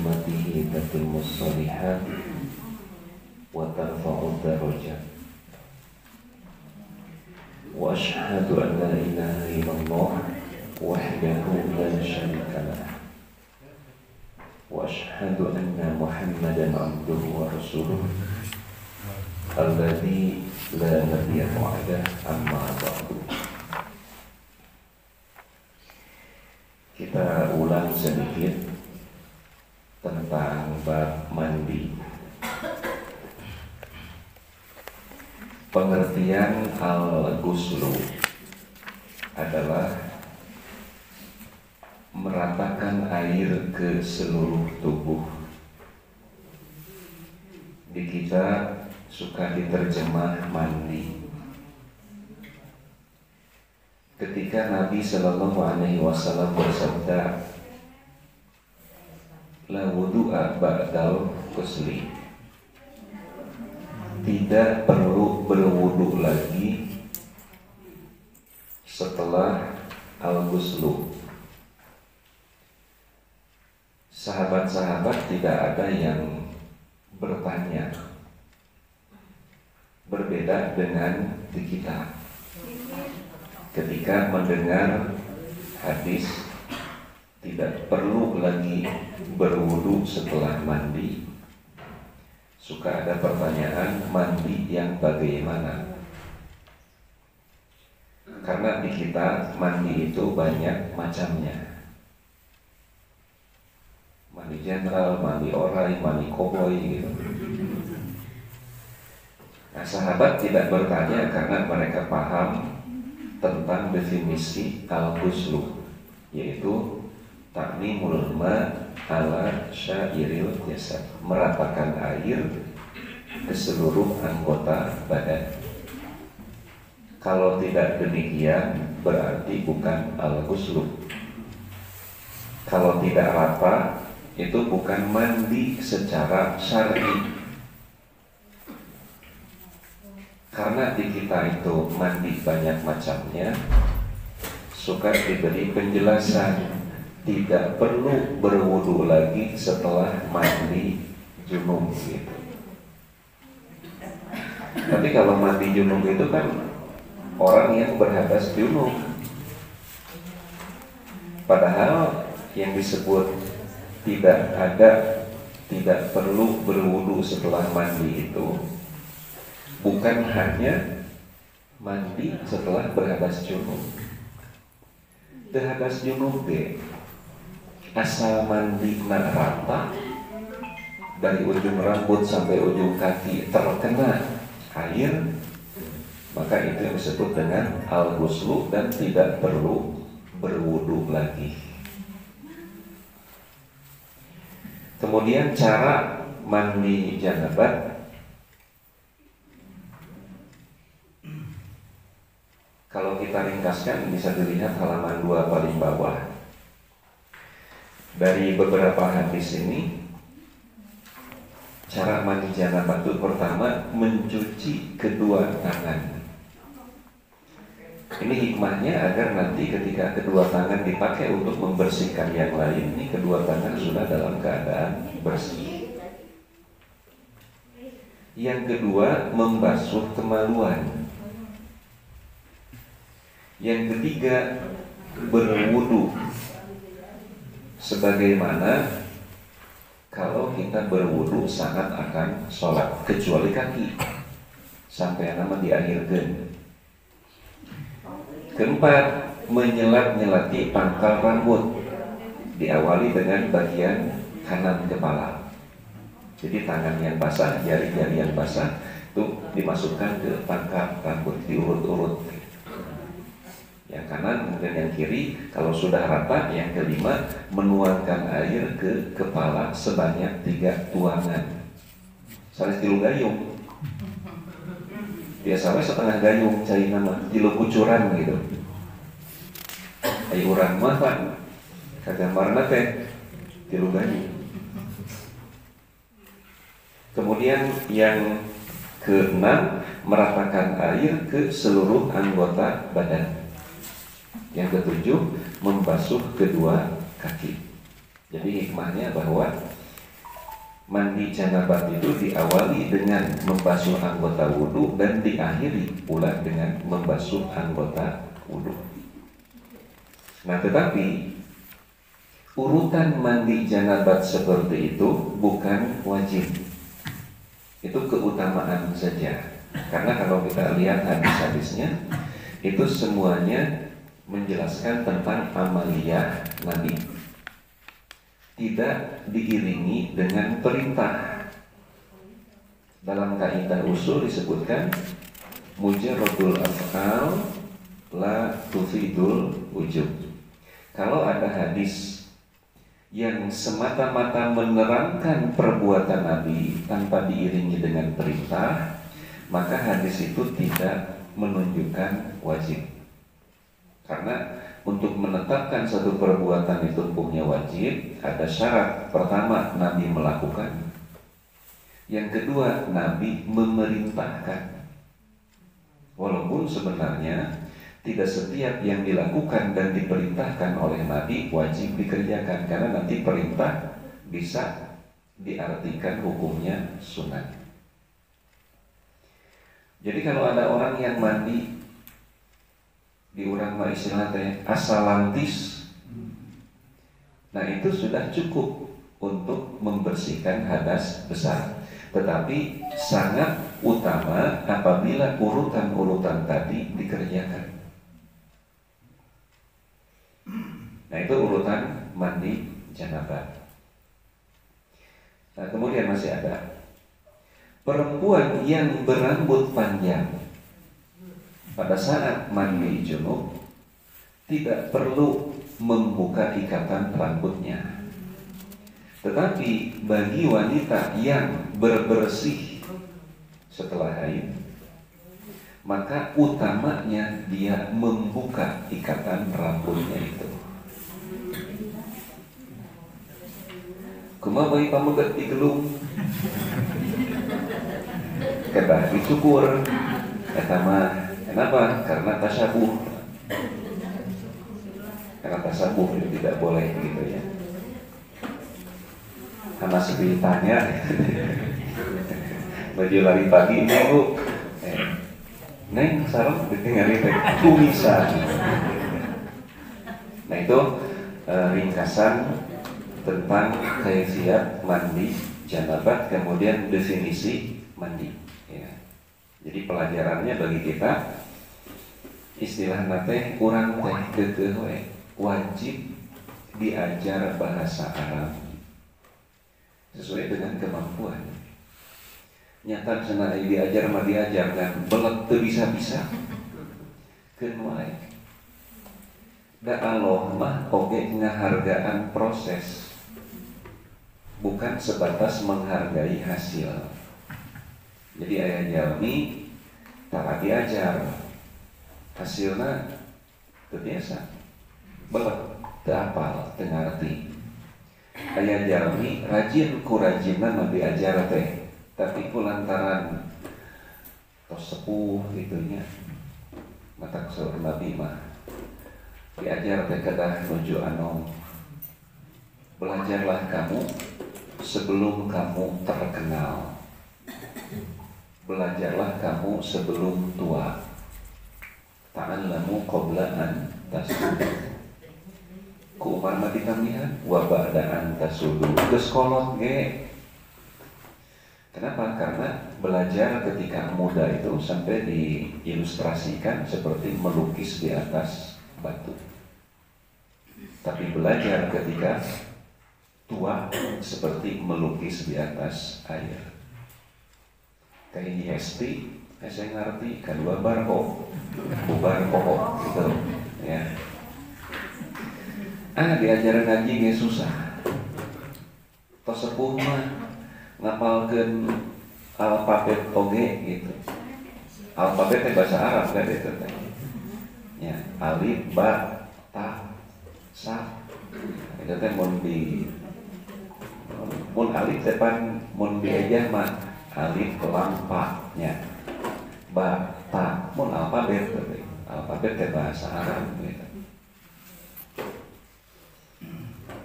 بنعمته تتم الصالحات وترفع الدرجات وأشهد أن لا إله إلا الله وحده لا شريك له وأشهد أن محمدا عبده ورسوله الذي لا نبي بعده أما بعد. Kita ulang sedikit tentang bab mandi. Pengertian al-ghuslu adalah meratakan air ke seluruh tubuh. Di kita suka diterjemah mandi. Ketika Nabi Shallallahu Alaihi Wasallam bersabda, la wudu'a ba'dal ghusli, tidak perlu berwudu lagi setelah al-ghuslu. Sahabat-sahabat tidak ada yang bertanya, berbeda dengan di kita. Ketika mendengar hadis tidak perlu lagi berwudu setelah mandi, suka ada pertanyaan, mandi yang bagaimana? Karena di kita mandi itu banyak macamnya. Mandi general, mandi orai, mandi koboi gitu. Nah, sahabat tidak bertanya karena mereka paham tentang definisi al-ghuslu, yaitu takmimul ma ala syairil jasad, meratakan air ke seluruh anggota badan. Kalau tidak demikian berarti bukan al-ghuslu. Kalau tidak rata itu bukan mandi secara syar'i. Karena di kita itu mandi banyak macamnya, suka diberi penjelasan tidak perlu berwudu lagi setelah mandi junub gitu. Tapi kalau mandi junub itu kan orang yang berhadas junub. Padahal yang disebut tidak perlu berwudu setelah mandi itu bukan hanya mandi setelah berhadas junub. Berhadas junub asal mandi rata dari ujung rambut sampai ujung kaki terkena air, maka itu yang disebut dengan al-ghuslu dan tidak perlu berwudu lagi. Kemudian cara mandi janabat, kalau kita ringkaskan bisa dilihat halaman 2 paling bawah. Dari beberapa hadis ini, cara mandi janabah itu pertama mencuci kedua tangan. Ini hikmahnya agar nanti ketika kedua tangan dipakai untuk membersihkan yang lain, ini kedua tangan sudah dalam keadaan bersih. Yang kedua, membasuh kemaluan. Yang ketiga, berwudu. Sebagaimana kalau kita berwudu saat akan sholat, kecuali kaki, sampai nama diakhirkan. Keempat, menyelat-nyelati pangkal rambut, diawali dengan bagian kanan kepala. Jadi tangan yang basah, jari-jari yang basah itu dimasukkan ke pangkal rambut, diurut-urut. Yang kanan, kemudian yang kiri. Kalau sudah rata, yang kelima, menuangkan air ke kepala sebanyak 3 tuangan. Salah 3 gayung. Biasanya setengah gayung cari nama 3 kucuran gitu. Ayo urang mah Pak, kagambarna teh 3 gayung. Kemudian yang ke-6, meratakan air ke seluruh anggota badan. Yang ke-7, membasuh kedua kaki. Jadi hikmahnya bahwa Mandi janabat itu diawali dengan membasuh anggota wudhu dan diakhiri pula dengan membasuh anggota wudhu. Nah, tetapi urutan mandi janabat seperti itu bukan wajib. Itu keutamaan saja. Karena kalau kita lihat hadis-hadisnya, itu semuanya menjelaskan tentang amaliyah Nabi. Tidak diiringi dengan perintah. Dalam kaidah usul disebutkan mujarradul af'al la tufidul wujub. Kalau ada hadis yang semata-mata menerangkan perbuatan Nabi tanpa diiringi dengan perintah, maka hadis itu tidak menunjukkan wajib. Karena untuk menetapkan satu perbuatan itu hukumnya wajib, ada syarat. Pertama, Nabi melakukan. Yang kedua, Nabi memerintahkan. Walaupun sebenarnya tidak setiap yang dilakukan dan diperintahkan oleh Nabi wajib dikerjakan, karena nanti perintah bisa diartikan hukumnya sunat. Jadi kalau ada orang yang mandi di urang mah istilahnya asalantis, nah itu sudah cukup untuk membersihkan hadas besar. Tetapi sangat utama apabila urutan-urutan tadi dikerjakan. Nah itu urutan mandi janabat. Nah kemudian masih ada perempuan yang berambut panjang. Pada saat mandi junub tidak perlu membuka ikatan rambutnya. Tetapi bagi wanita yang berbersih setelah haid, maka utamanya dia membuka ikatan rambutnya itu. Kumaha bayi pamegat digelung, kedah dicukur, eta mah. Kenapa? Karena tasabuh. Karena tasabuh itu tidak boleh gitu ya. Karena seperti tanya, baju lari pagi ini bu, neng sarung ditinggalin kumisan. Nah itu ringkasan tentang kaifiat mandi janabat, kemudian definisi mandi. Ya. Jadi pelajarannya bagi kita, istilah nate urang teh keukeuh wajib diajar bahasa Arab sesuai dengan kemampuan. Nyata cenah diajar mah diajar kan belet teu bisa-bisa. Keun wae. Da Allah mah oge ngahargaan proses, bukan sebatas menghargai hasil. Jadi aya jalmi tak diajar, hasilna teu biasa, belet, teu apal, teu ngarti. Aya jalmi rajin ku rajinna nu diajar teh, tapi kulantaran tos sepuh gitunya, mata keseur Nabi mah diajar teh kedah nuju anu, belajarlah kamu sebelum kamu terkenal. Belajarlah kamu sebelum tua. Ta'allamu qabla an tasudu. Ku Umar mah ditamihan wa ba'da an tasudu. Geus kolot ge. Kenapa? Karena belajar ketika muda itu sampai diilustrasikan seperti melukis di atas batu. Tapi belajar ketika tua seperti melukis di atas air. Kayak IST, saya ngerti, kedua barho, bubar koho, gitu, ya. Diajaran ngaji gak susah. Tos sepuh mah ngapalkeun alfabet oge gitu. Alfabetnya bahasa Arab kan itu teh. Ya, alif, ba, ta, sa. Itu teh mun alif depan mun diajah mah alif lampaknya, ba, ta, mun alfabet teh bahasa Arab gitu.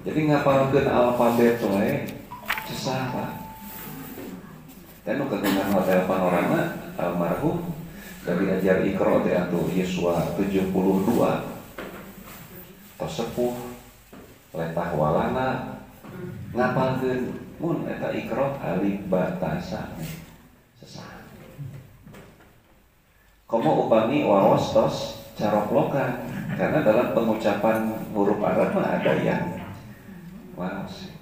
Jadi ngapalkeun alfabet we susah Pak. Kan kagungan hotel panorama almarhum dari ajar Iqra teh atuh Yuswa 72 tos sepuh letah walana ngapalkeun mun eta Iqra alif ba ta sa sesah. Komo upami waos tos caroklokan karena dalam pengucapan huruf Arab mah ada yang waos.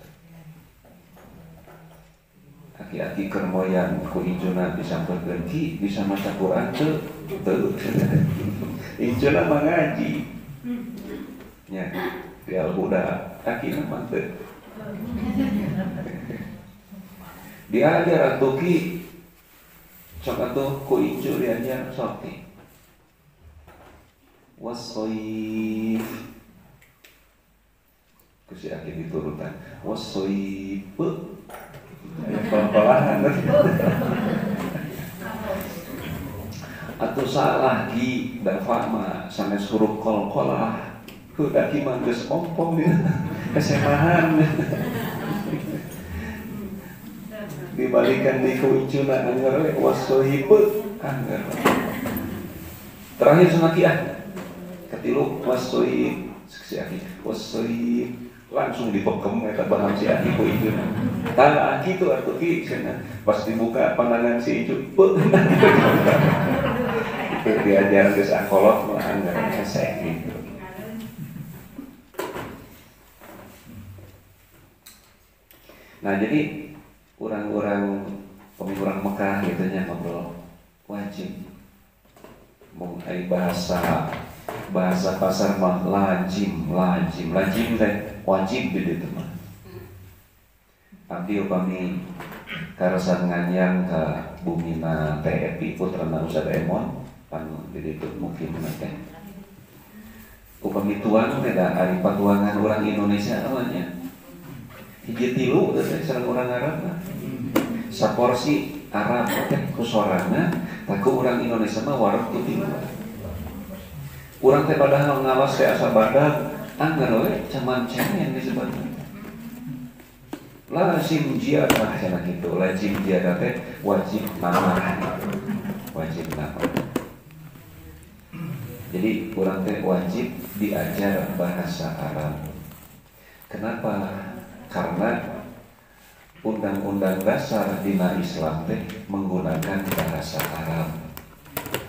Aki-aki keur moyan ku injuna disampeukeun ki bisa maca Quran teu injuna mah ngaji nya dia budak aki mah teu diajar atuh ki sok atuh ku inju diajar sok ki wasoif ku si aki diturutan wasoif pelan-pelan atau salah di dafa mah sanes huruf qalqalah udah ki mah geus ompong dia kesemahan dibalikan di kuicuna anggar wasohipe anggar terakhir sunaki ketilu wasohib si aki wasohib langsung dipekem eta baham si aki ku injuna tah aki tu atuh ki cenah pas dibuka pandangan si inju itu diajar geus akolot mah anggar esek gitu. Nah jadi orang-orang pemikiran Mekah gitu nya ngobrol wajib mengenai bahasa pasar mah lajim teh wajib di ditu mah. Abdi upami karasan nganyang ka bumina TFI putrana Ustaz Emon pan di ditu mungkin teh. Upami tuang teh da ari patuangan orang Indonesia namanya. Hiji tilu teh sareng urang Arab mah. Saporsi Arab teh kusorana taku urang Indonesia mah wareg tu tilu. Urang teh padahal ngawas teh asa badag anggar we caman cengeng disebutna. Lazim jiadah cenah kitu. Lazim jiadah teh wajib namah. Wajib namah. Jadi urang teh wajib diajar bahasa Arab. Kenapa? Karena undang-undang dasar dina Islam teh menggunakan bahasa Arab.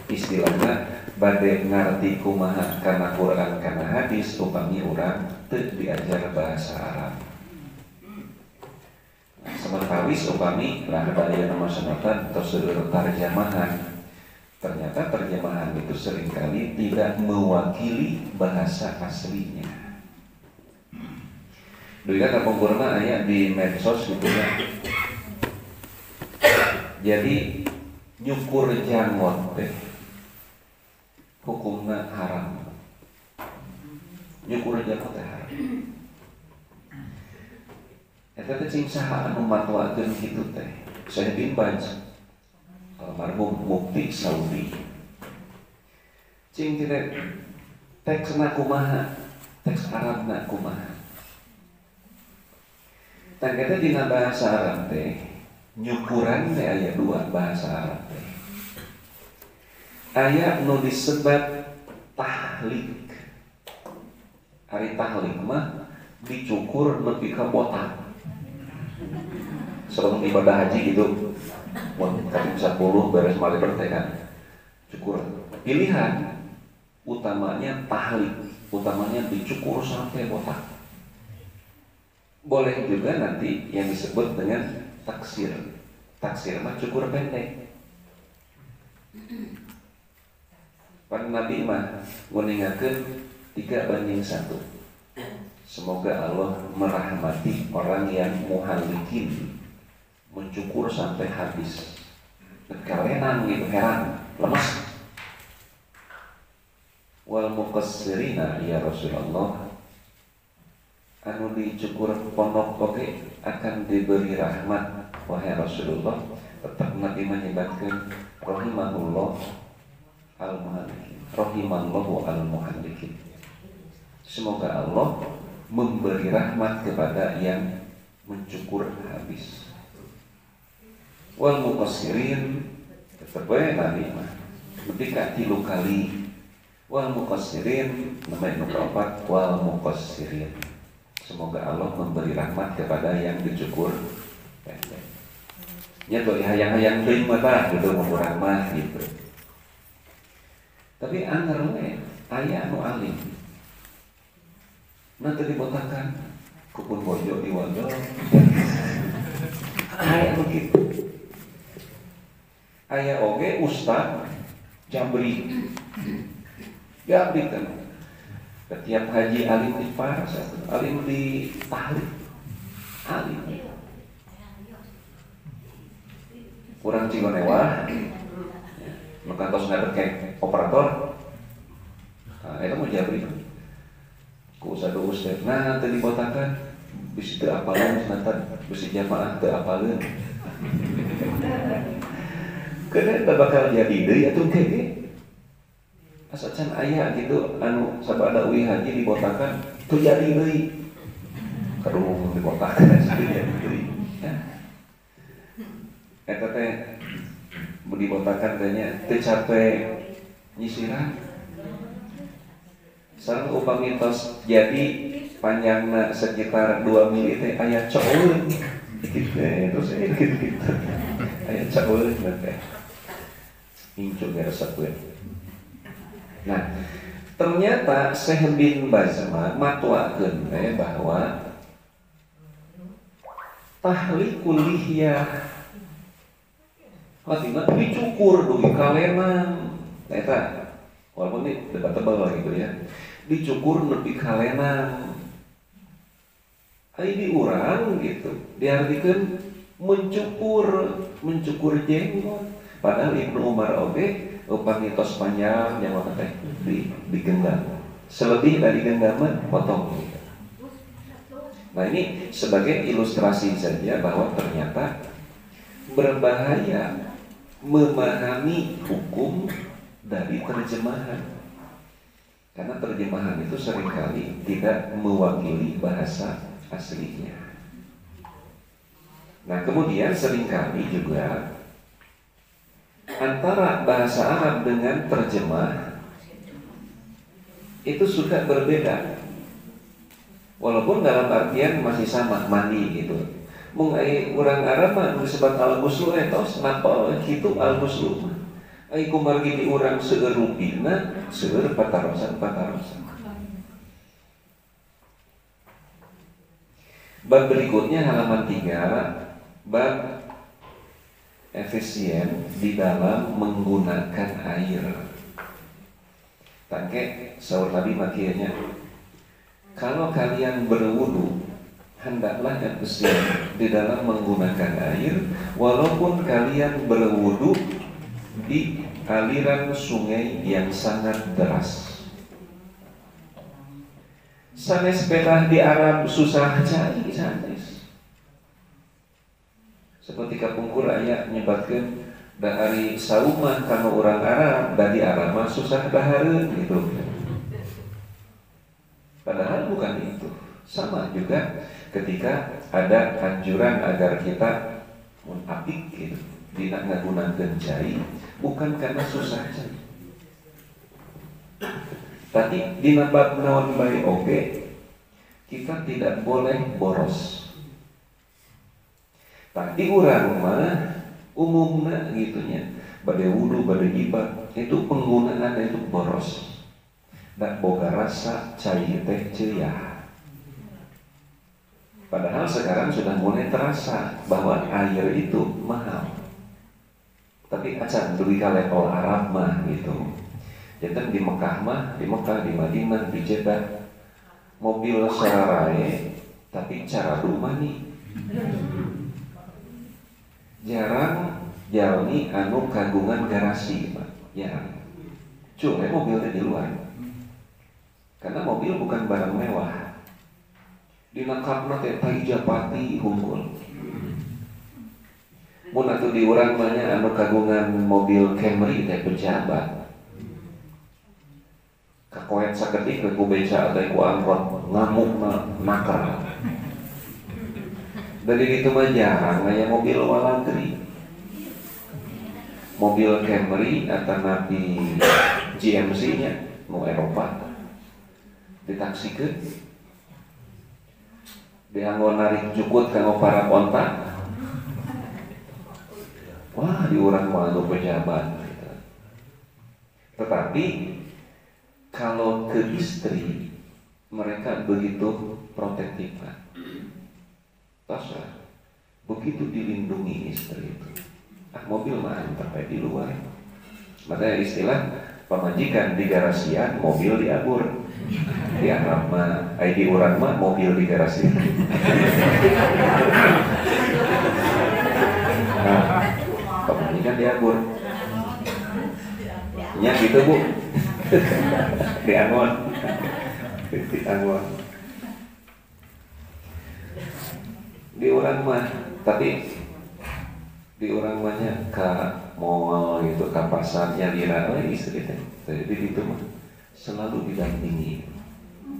Istilahnya bade ngarti kumaha kana Quran kana hadis upami urang teu diajar bahasa Arab. Sementawis upami lah aya nama sunatan atau seueur terjemahan. Ternyata terjemahan itu seringkali tidak mewakili bahasa aslinya. Dulu kan kampungkurna aya di medsos gitu ya. Jadi nyukur jangot teh hukumna haram. Nyukur jangot teh haram. Eta teh cing saha anu matwakeun kitu teh. Saya bin Baz almarhum mufti Saudi. Cing teh teksna kumaha? Teks Arabna kumaha? Tangkata dina bahasa Arab teh nyukuran teh aya dua bahasa Arab teh. Aya nu disebat tahlik. Ari tahlik mah dicukur nepi ka botak. Sebelum ibadah haji gitu, mun kaping 10 beres malih teh kan cukur. Pilihan utamanya tahlik, utamanya dicukur sampai botak. Boleh juga nanti yang disebut dengan taksir. Taksir mah cukur pendek. Pan Nabi mah nguningakeun 3:1. Semoga Allah merahmati orang yang muhallikin, mencukur sampai habis. Kalenan gitu, heran, lemas. Wal muqassirina ya Rasulullah, anu dicukur pondok oke akan diberi rahmat wahai Rasulullah. Tetap Nabi menyebutkan rahimahullah al-muhallikin, rahimallahu al-muhallikin. Semoga Allah memberi rahmat kepada yang mencukur habis. Wal muqassirin tetep we Nabi mah ketika 3 kali. Wal muqassirin nomor 4 wal muqassirin. Semoga Allah memberi rahmat kepada yang dicukur pendek. Ya tuh hayang-hayang deui mah gitu mau rahmat gitu. Tapi anggar we aya anu alim. Nanti dibotakan kupun bojo di wadon. Aya begitu. Aya oge ustaz Jabri. Jabri kan. Setiap haji alim di Paras, alim di Tahlil, alim. Kurang Cigonewa, maka tos ngadep kayak operator. Nah, itu mau Jabri. Ku sadu ustaz. Nah, tadi dibotakan bisi teu apaleun sanatan, bisi jamaah teu apaleun. Kemudian bakal jadi deui atuh kege. Asa can aya gitu anu sabada uwi haji dibotakan teu jadi deui. Kadung dibotakan teu jadi deui. Eta teh dibotakan teh nya teu capek nyisiran. Sareng upami tos jadi panjangna sekitar 2 mili teh aya coeun. Gitu terus gitu. Aya coeun teh. Incu resep. Nah, ternyata Syekh bin Baz matwakeun bahwa tahliqul lihyah artinya dicukur dugi kalenan. Eta walaupun ini debatable gitu ya. Dicukur nepi kalenan. Ai di urang gitu. Diartikeun mencukur jenggot. Padahal Ibnu Umar oge upami tos panjang yang mana teh digenggam. Selebih dari genggaman potong. Nah ini sebagai ilustrasi saja bahwa ternyata berbahaya memahami hukum dari terjemahan. Karena terjemahan itu seringkali tidak mewakili bahasa aslinya. Nah kemudian seringkali juga antara bahasa Arab dengan terjemah itu suka berbeda, walaupun dalam artian masih sama mandi gitu. Mung ai urang Arab mah disebut al-ghusl etos napa kitu al-ghusl. Ai kumargi di urang seueur rupina, seueur patarosan. Bab berikutnya halaman 3, bab efisien di dalam menggunakan air. Tangke saur Nabi makianya, kalau kalian berwudu hendaklah efisien di dalam menggunakan air, walaupun kalian berwudu di aliran sungai yang sangat deras. Sanes sepeda di Arab susah cari sanes. Seperti kapungkur aya nyebatkeun da ari saumah kana urang Arab da di Arab mah susah dahareun gitu. Padahal bukan itu. Sama juga ketika ada anjuran agar kita munafik gitu, dina ngagunakeun cai bukan karena susah cai. Tapi dina bab naon bae oge kita tidak boleh boros. Tadi urang mah umumna gitunya, bade wudu, bade jibah itu penggunaan itu boros. Dan boga rasa cai teh ceuyah. Padahal sekarang sudah mulai terasa bahwa air itu mahal. Tapi acan duwi ka level Arab mah gitu. Jantan di Mekah mah, di Madinah, di Jeddah mobil sararae tapi cara rumah nih. Jarang jalmi anu kagungan garasi, Pak. Ya. Cuma mobilnya di luar. Karena mobil bukan barang mewah. Dinangkapna teh Japati hunggul. Mun atuh di urang mah nya anu kagungan mobil Camry teh pejabat. Kakoet sakedik ku beca teh ku angkot ngamukna nakar. Dari itu mah jarang aya mobil walagri. mobil Camry atau nabi GMC nya mau Eropa ditaksikeun dianggo narik jukut kanggo para kontak. Wah, di urang mah anu pejabat gitu. Tetapi kalau ke istri mereka begitu protektif kan. Begitu dilindungi istri itu. Mobil mah sampai di luar. Makanya istilah pemajikan di garasian, mobil diabur. Di Arab mah, di urang mah mobil di garasian. Nah, pemajikan diabur. Nya gitu Bu. Diangon. Diangon. Di urang mah, tapi di orang banyak ke mall gitu, ke pasar nyalira istri teh. Jadi itu mah selalu didampingi.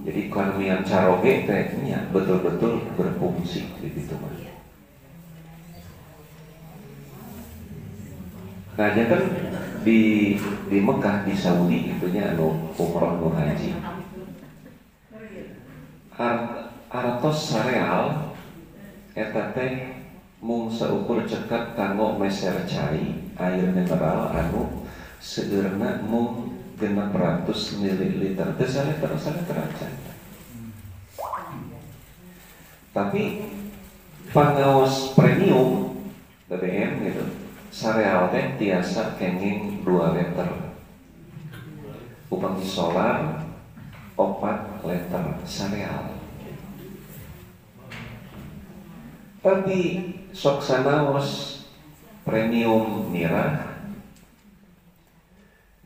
Jadi karmian caroge tehnya betul-betul berfungsi di situ mah. Nah, ya kan di Mekah, di Saudi itunya anu umroh nu haji. Artos sareal eta teh mung saukur cekat kanggo meser cai air mineral anu seueurna mung 600 ml teu saliter acan. Tapi pangaos premium BBM gitu sareal teh tiasa kenging 2 liter. Upami solar 4 liter sareal. Tapi sok sanaos premium mirah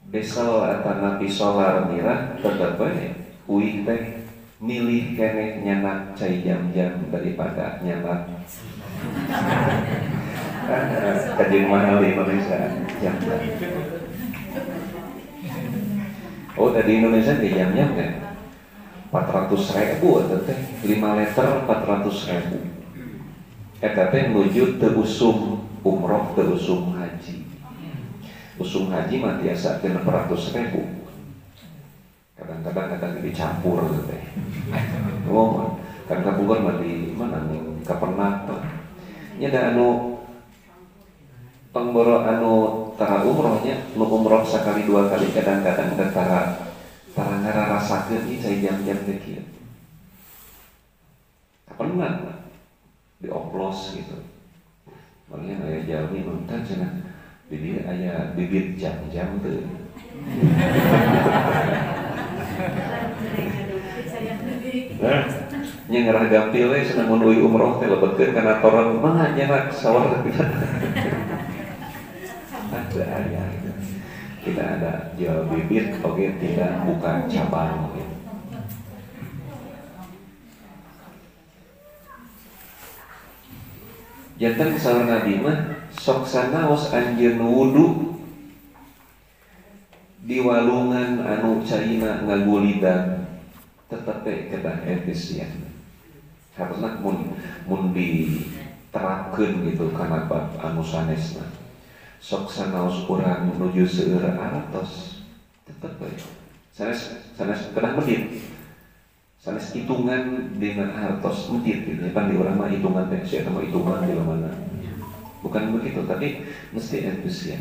besal atau napi solar mirah tetap baik uih teh milih kene nyanak cai jam-jam daripada nyanak kajeng mahal di Indonesia jam-jam. Oh, dari Indonesia di jam-jam kan 400.000 atau teh 5 liter 400.000. Eta teh nuju teu usum umroh, teu usum haji. Usum haji mah tiasa 600.000. Kadang-kadang dicampur teh. Oh, kan kapugar mah di mana nih? Kapernak. Nya da anu pangboro anu tara umrohnya, nu umroh sakali 2 kali kadang-kadang tara ngararasakeun ieu cai jam-jam teh kieu. Kapernak dioplos gitu. Makanya aya jalmi nonton cenah di dieu aya bibit jam-jam teu. Nah, nya ngarah gampil we cenah mun uwi umroh teh lebetkeun kana toron mah nya sawar kita. Ada aya. Tidak ada jual bibit, oke tidak bukan cabang gitu. Jantan saur Nabi mah sok sanaos anjeun wudu di walungan anu caina ngagulidan tetep teh kedah efisien. Harusna mun diterapkeun gitu kana bab anu sanesna. Sok sanaos urang nuju seueur aratos tetep bae. Sanes kedah medit. Sanes hitungan dengan hartos medit gitu. Pan di urang mah hitungan teh sia mah hitungan di mana. Bukan begitu, tapi mesti efisien.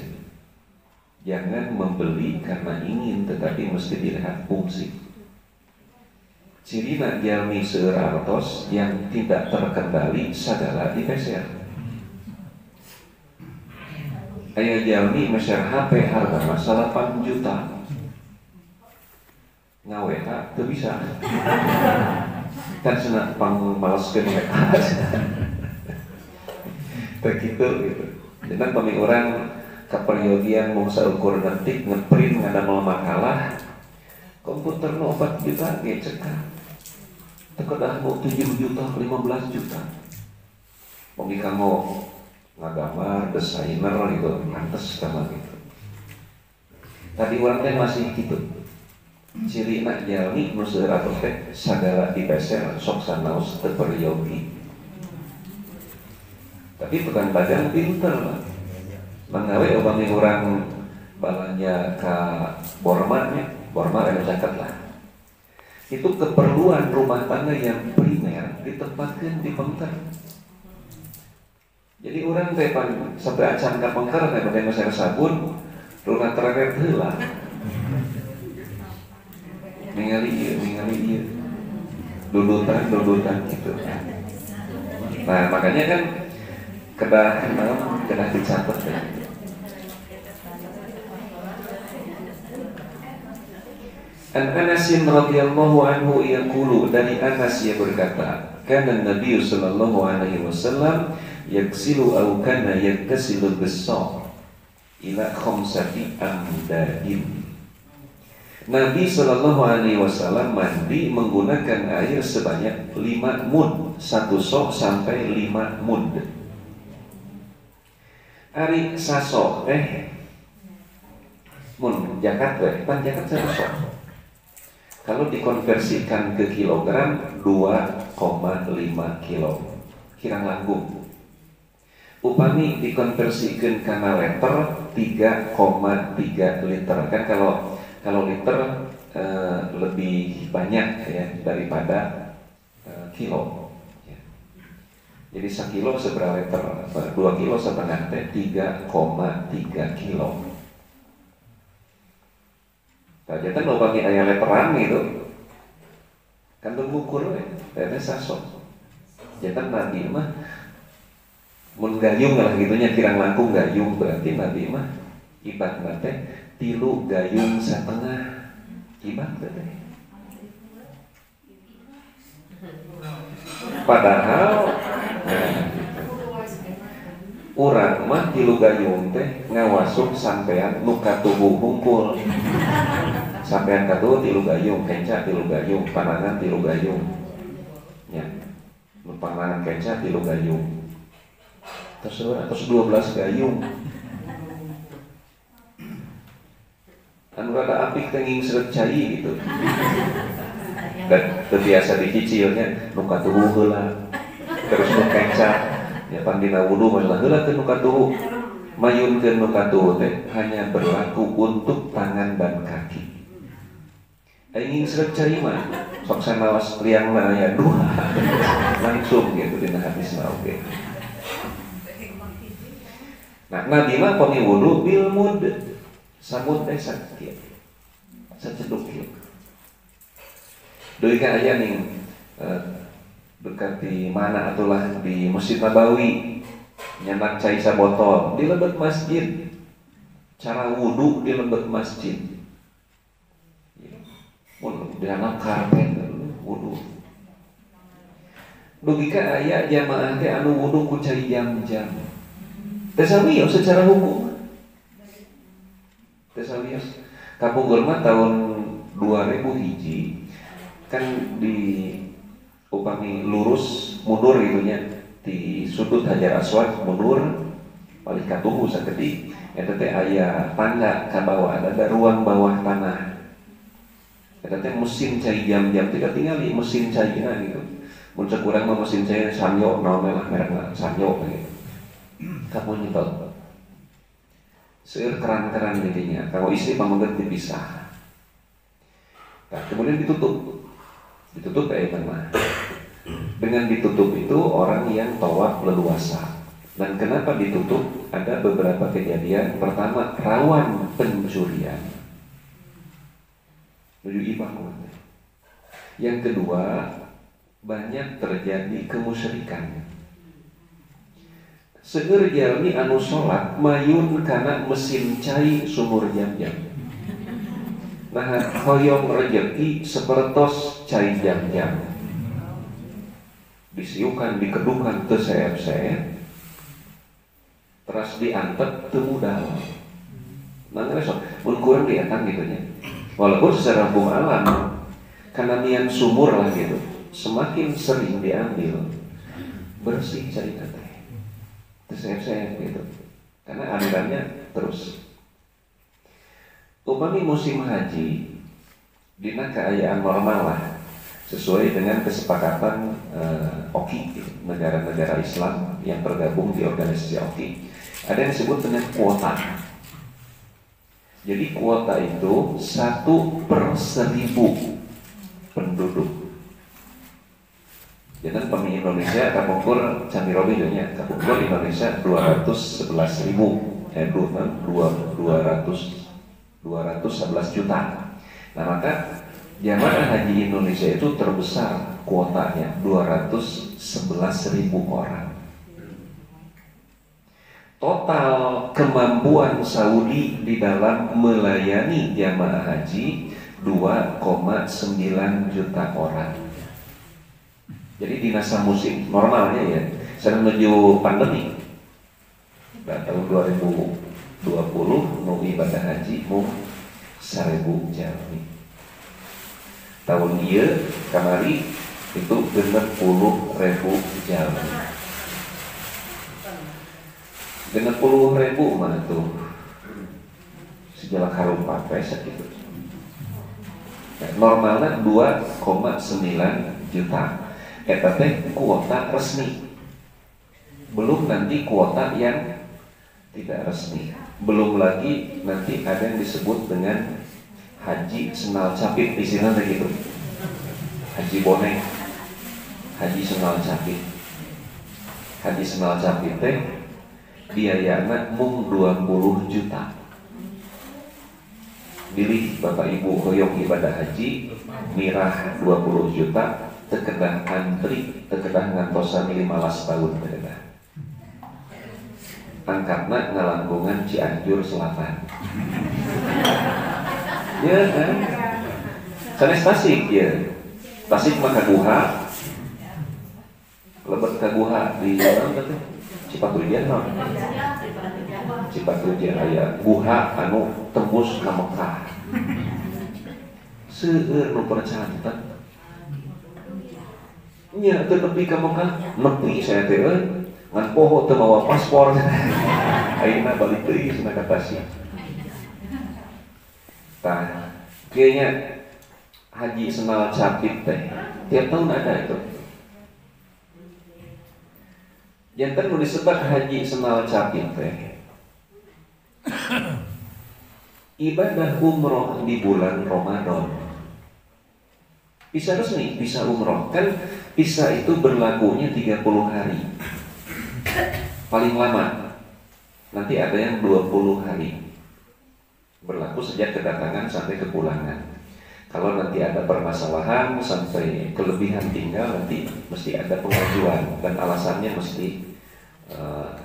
Jangan membeli karena ingin, tetapi mesti dilihat fungsi. Cirina jalmi seueur aratos yang tidak terkendali sadara dipeser. Aya jalmi meser HP hargana 8 juta. Ngawe teu bisa. Kan cenah pangmaleskeun WA. Teu kitu gitu. Dengan pami urang kaperyogian mau saukur ngetik ngeprint ngadamel makalah komputer nu 4 juta ge cekak. Teu kedah mau 7 juta 15 juta. Pami kanggo ngagambar desainer gitu pantes sama gitu. Tadi urang teh masih gitu. Ciri nak jalmi nu seueur atuh teh sagala dipeser sok sanaos teu peryogi. Tapi tukang dagang pinter lah. Mengawe upami orang balanya ke Borma ada catat lah. Itu keperluan rumah tangga yang primer ditempatkan di pengker. Jadi orang tepan sampai acan ke pengker pakai mesin sabun, rumah terakhir heula. Ningali ieu. Dudutan gitu. Nah, makanya kan kedah dicatat ya. An Anas radhiyallahu anhu yaqulu, dari Anas yang berkata, kana Nabi sallallahu alaihi wasallam yaksilu aw kana yaktasilu bis-sa' ila khamsati amdadin. Nabi sallallahu alaihi wasallam mandi menggunakan air sebanyak 5 mud, 1 sok sampai 5 mud. Ari sasok mun jakat pan jakat sasok. Kalau dikonversikan ke kilogram 2,5 kilo kirang langkung. Upami dikonversikan kana liter 3,3 liter. Kan kalau liter lebih banyak ya daripada kilo. Ya. Jadi 1 kilo seberapa liter? 2 kilo setengah teh 3,3 kilo. Jadi kalau pakai ayam leperan gitu, kan mengukur ya, sasok. Jadi Nabi mah mun gayung lah gitunya kirang langkung gayung, berarti Nabi mah ibarat teh 3 gayung setengah ibarat teh. Padahal urang mah 3 gayung teh ngawasuk sampean nu katubuh hungkul. Sampean katubuh 3 gayung, kenca 3 gayung, panangan 3 gayung. Ya. Nu panangan kenca 3 gayung. Terus 12 gayung. Anu rada apik teh nging seret cai gitu. Dan terbiasa dicicilnya nu katubuh heula. Terus nu kenca ya pandina wudu mah heula ke nu katubuh. Mayunkeun nu katubuh teh hanya berlaku untuk tangan dan kaki. Ingin seret cari mah sok sanawas liangna aya 2 langsung gitu dina hadisna oge. Nah, Nabi mah pami wudu bil mud. Samud teh sakieu. Saceduk kieu. Deui ka aya ning dekat di mana atulah di Masjid Nabawi nyanak cai sabotol di lebet masjid. Cara wudu di lebet masjid. Mun diana karpet wudu. Dugi ka aya jamaah teh anu wudu ku cai jam-jam. Teu sawios secara hukum. Teu sawios. Kapungkur mah tahun 2000 hiji kan di upami lurus mundur gitunya di sudut Hajar Aswad mundur paling katuhu sakedik eta teh aya tangga ka bawah ada ruang bawah tanah. Eta teh mesin cai jam-jam tidak tinggal di mesin cairna gitu. Mun sakurang mah mesin cair Sanyo naon lah merekna Sanyo gitu. Kamu nyetel. Seueur keran-keran jadinya. Kalau istri pamangget dipisah. Nah, kemudian ditutup. Ditutup kayak mah. Dengan ditutup itu orang yang tawaf leluasa. Dan kenapa ditutup? Ada beberapa kejadian. Pertama, rawan pencurian. Menuju ibadah. Yang kedua, banyak terjadi kemusyrikan. Seger jalmi anu sholat mayun kana mesin cai sumur jam-jam. Nah, hoyong rejeki sepertos cai jam-jam. Disiukan, dikedukan teu seep-seep. Terus diantep teu modal. Mangga sok mun kurang diatang gitu nya. Walaupun secara hukum alam karena niat sumur lah gitu, semakin sering diambil bersih cerita teh, tersayang gitu, karena alirannya terus. Upami musim haji, dina keayaan normal lah, sesuai dengan kesepakatan OKI, gitu, negara-negara Islam yang tergabung di organisasi OKI. Ada yang disebut dengan kuota. Jadi kuota itu 1/1000 penduduk. Jangan pemi Indonesia kapungkur Candi Robi nya kapungkur Indonesia 211.000 211 juta. Nah maka jamaah haji Indonesia itu terbesar kuotanya 211.000 orang. Total kemampuan Saudi di dalam melayani jamaah haji 2,9 juta orang. Jadi di masa musim normalnya ya, sedang menuju pandemi. Dan tahun 2020 mau ibadah haji mau 1000 jami. Tahun iya kamari itu 60.000 jami. 60.000 mana tuh? Sejalan karumpa pesek gitu. Nah, normalnya 2,9 juta. Eta teh kuota resmi. Belum nanti kuota yang tidak resmi. Belum lagi nanti ada yang disebut dengan haji senal capit, istilahnya gitu. Haji bonek, haji senal capit. Haji senal capit teh biayana mung 20 juta. Pilih Bapak Ibu hoyong ibadah haji mirah 20 juta, terkedah antri, terkedah ngantosan 15 tahun terkedah. Angkatna ngalangkungan Cianjur Selatan. Ya kan? Sanes Tasik ya. Tasik mah kaguha. Lebet kaguha di mana teh? Cipatuja no. Cipatuja aya guha anu tembus ka Mekah. Seueur nu percantet. Nya teu nepi ka Mekah, nepi saya teh euy. Ngan poho teu mawa paspor. Ayeuna balik deui cenah ka Tasik. Tah, kayaknya haji senal capit teh tiap tahun ada itu. Jantan nu disebut haji senal capit teh ibadah umroh di bulan Ramadan. Bisa resmi, bisa umroh. Kan bisa itu berlakunya 30 hari. Paling lama. Nanti ada yang 20 hari. Berlaku sejak kedatangan sampai kepulangan. Kalau nanti ada permasalahan sampai kelebihan tinggal, nanti mesti ada pengajuan dan alasannya mesti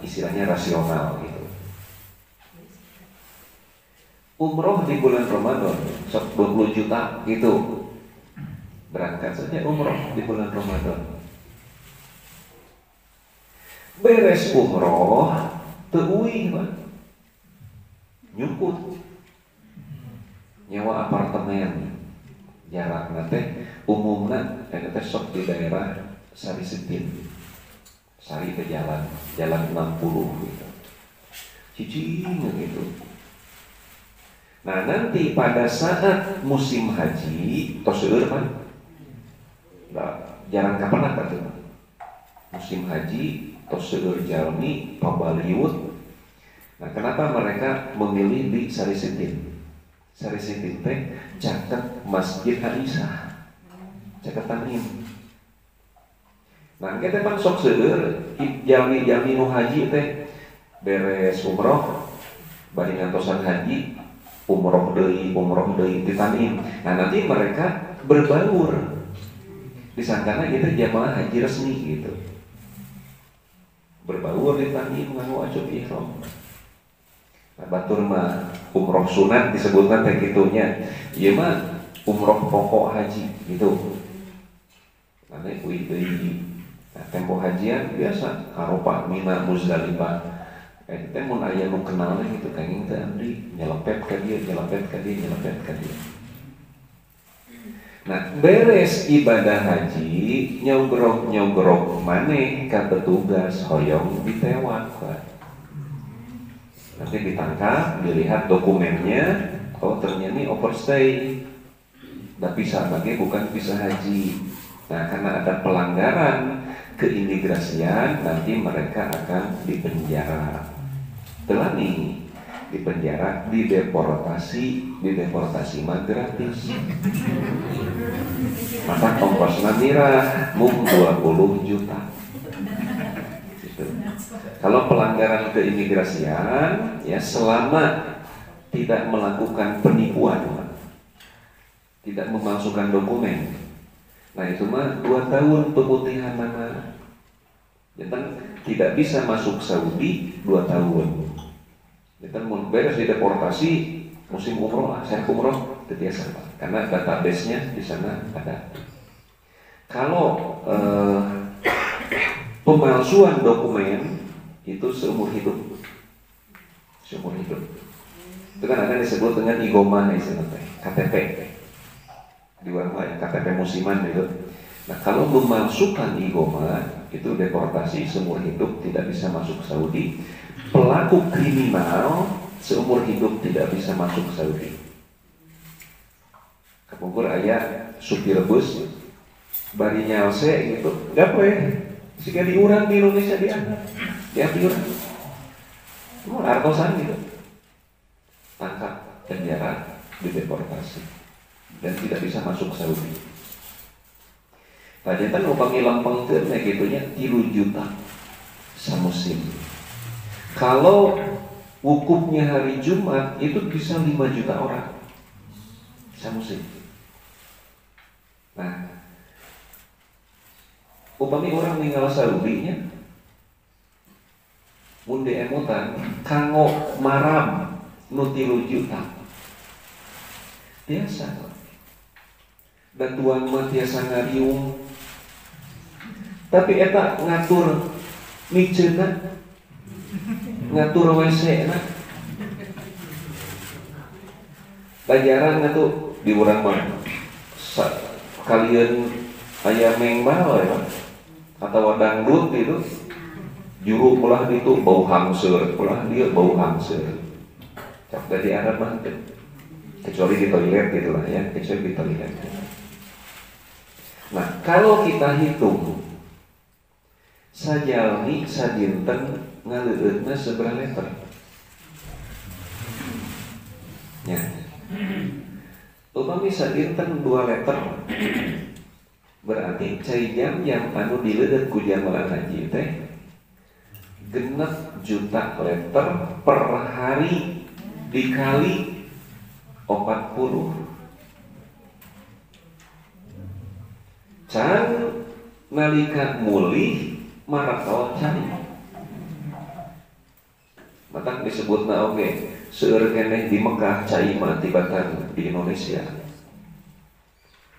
istilahnya rasional gitu. Umroh di bulan Ramadan 20 juta gitu. Berangkat saja umroh di bulan Ramadan. Beres umroh teuing Pak. Nyumput. Nyawa apartemen. Jarakna teh umumna eta teh sok di daerah Sari Setin. Sari ke jalan 60 gitu. Cicing gitu. Nah nanti pada saat musim haji tos seueur kan. Nah, jarang kapan tuh. Musim haji tos seueur jalmi pabaliut. Nah, kenapa mereka memilih di Sari Setin? Sari Setin teh caket Masjid Aisyah. Caket Tamim. Nah, kita pan sok seueur jalmi nu haji teh beres umroh bari ngantosan haji umroh deui di Tamim. Nah, nanti mereka berbaur. Disangkana kita jamaah haji resmi gitu. Berbaur di Tamim nganggo acuk ihram. Nah, batur mah umroh sunat disebutkan teh kitunya. Ieu mah umroh pokok haji gitu. Karena kuih deui. Nah, tempo hajian biasa Arafah, Mina, Muzdalifah. Teh mun aya nu kenal gitu kenging teh Andri nyelepet ka dieu, nyelepet ka dieu, nyelepet ka dieu. Nah, beres ibadah haji nyogrok maneh ka petugas hoyong ditewak, Pak. Nanti ditangkap, dilihat dokumennya, oh ternyata ini overstay. Tapi sebagai bukan visa haji. Nah, karena ada pelanggaran keimigrasian, nanti mereka akan dipenjara. telani di penjara, dideportasi mah gratis. Maka ongkosna mirah mung 20 juta. Gitu. Kalau pelanggaran keimigrasian ya selama tidak melakukan penipuan, tidak memasukkan dokumen, nah itu mah 2 tahun pemutihan mana. Jadi tidak bisa masuk Saudi 2 tahun. Jadi mau beres dideportasi musim umroh, saya umroh biasa karena database-nya di sana ada. Kalau pemalsuan dokumen itu seumur hidup. Itu kan akan disebut dengan igoma istilahnya, KTP. Di warna KTP musiman itu. Nah, kalau memalsukan igoma itu deportasi seumur hidup, tidak bisa masuk Saudi. Pelaku kriminal seumur hidup tidak bisa masuk Saudi. Kapungkur ayah supir bus bari nyalse gitu, nggak boleh. Jika diurang di Indonesia dia diurang. Itu artosan gitu. Tangkap, penjara, dideportasi dan tidak bisa masuk Saudi. Tadi kan upami lampang ke gitunya 3 juta samusim. Kalau wukufnya hari Jumat itu bisa 5 juta orang samusim. Nah, upami orang meninggal Saudinya munde emutan kanggo maram nu 3 juta biasa. Dan tuan mah tiasa ngariung. Tapi eta ngatur miceuna, ngatur WC-na. Bajaran atuh di urang mah. Kalian aya mengbal ya. Atau dangdut itu juru ulah itu bau hangseur, ulah dia bau hangseur. Cak dari Arab mah kecuali di toilet gitu lah ya, kecuali di toilet. Nah, kalau kita hitung sajalmi sadinten ngaleueutna seberapa meter? Ya. Upami sadinten 2 liter. Berarti cai jam yang anu dileueut ku jamaah haji teh 6 juta liter per hari dikali 40. Can nalika mulih marakal cai. Maka disebutna oke, seueur keneh di Mekah cai mah tibatan di Indonesia.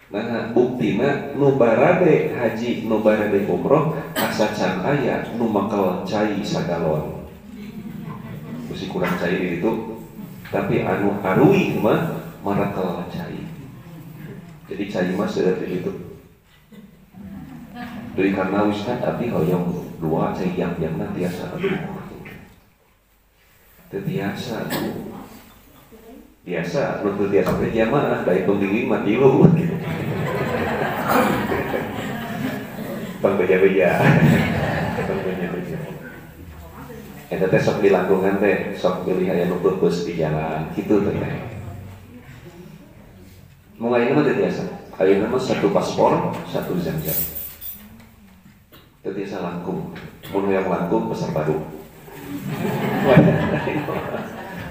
Nah, buktina nu barade haji nu barade umroh asa can aya nu makal cai sagalon. Mesti kurang cai itu, tapi anu aruih mah marakal cai. Jadi cai mah seueur itu. Dari karena wisata tapi hoyong 2 cai yang biasa biasa menurut biasa berjamaah dari pembimbing mati lu bang beja eta teh sok di langkungan teh sok pilih aya nu bus di jalan gitu teh mulai nama teh biasa ayeuna mah 1 paspor 1 zam-zam teu biasa langkung mun yang langkung pesan baru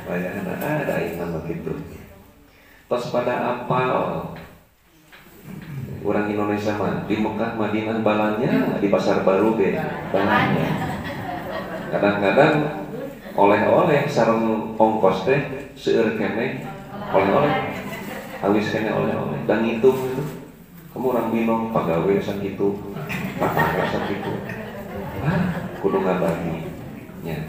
wayahna ada nama gitu. Tos pada apal orang Indonesia mah di Mekah Madinah balanya, di Pasar Baru ge balanya. Kadang-kadang oleh-oleh sareng ongkos teh seueur keneh oleh-oleh. Awis keneh oleh-oleh dan itu kamu orang binong pagawe sakitu, patah sakitu. Kudu ngabagi nya.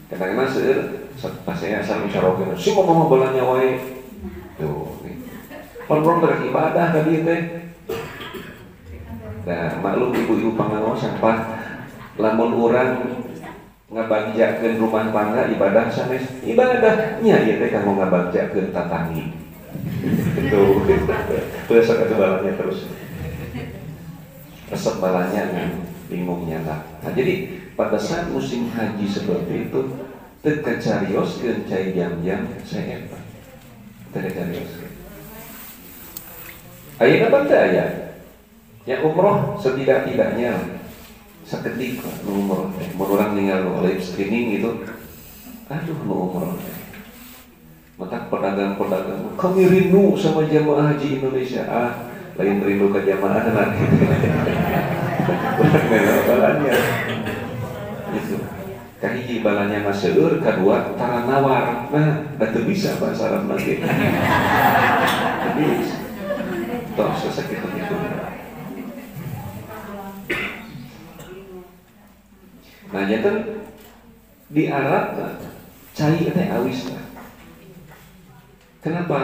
Kadang-kadang seueur pas saya asal musyawarah si mau balanya wae. Tuh. Pon beribadah ka dieu teh. Nah, maklum ibu-ibu pangaosan Pak, lamun urang ngabagjakeun rumah tangga ibadah sanes ibadah nya ieu teh kanggo ngabagjakeun tatangi. Tuh. Terus atuh balanya terus. Resep balanya bingungnya lah. Nah, jadi pada saat musim haji seperti itu teka carioskeun cai jam-jam saya eta teka carioskeun ayeuna apa teh aya ya umroh setidak-tidaknya seketika nu umroh teh mun urang ningali live streaming gitu aduh nu umroh teh mata pedagang-pedagang kami rindu sama jamaah haji Indonesia lain rindu ke jamaah nanti kurang balanya gitu kahiji balanya maseur kedua tara nawar nah itu bisa bahasa Arab lagi jadi toh sesakit itu. Nah jadi di Arab cai teh awis lah. Kenapa?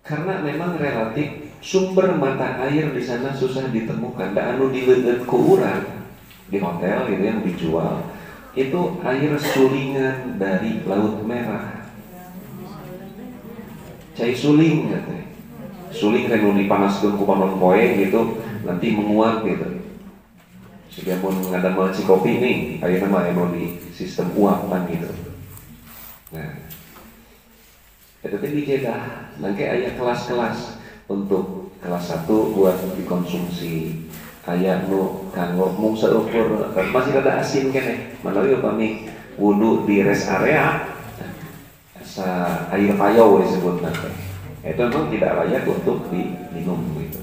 Karena memang relatif sumber mata air di sana susah ditemukan. Da anu dileueut ku urang di hotel gitu yang dijual itu air sulingan dari Laut Merah. Cai suling katanya. Suling kan dipanaskeun ku panon poe gitu nanti menguap gitu. Sehingga mau ngadamel kopi nih, ayeuna mah anu di sistem uapan gitu. Nah, itu teh dijaga. Nanti aya kelas-kelas untuk kelas 1 buat dikonsumsi. Aya nu kanggo mung seukur masih rada asin keneh. Manawi upami wudu di rest area asa air payau disebutna teh. Itu memang tidak layak untuk diminum gitu.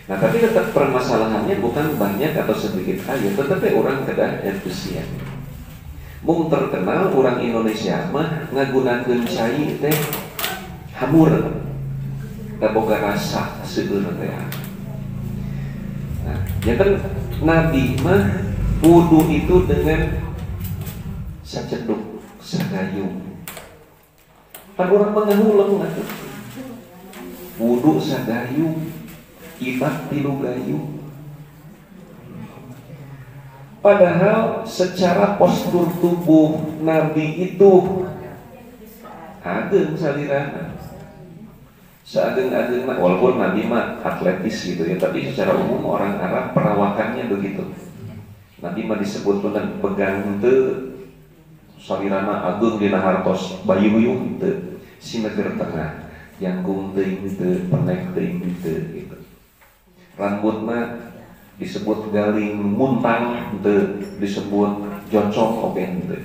Nah tapi tetap permasalahannya bukan banyak atau sedikit air, tetapi orang kedah entusias. Mung terkenal orang Indonesia mah ngagunakeun cai teh hamur, da boga rasa seueur teh. Nah, janten Nabi mah wudu itu dengan saceduk, sagayung. Kan orang mengahuleng atuh. Wudu sagayung, ibad tilu gayung. Padahal secara postur tubuh Nabi itu ageng salirana. Seageng-ageng walaupun Nabi mah atletis gitu ya, tapi secara umum orang Arab perawakannya begitu. Nabi mah disebut pegang teu salirana ageng dina hartos bayu-bayu teu simeger tengah jangkung teuing teu penek teuing teu gitu. Rambut mah disebut galing muntang teu disebut joncong oge teu.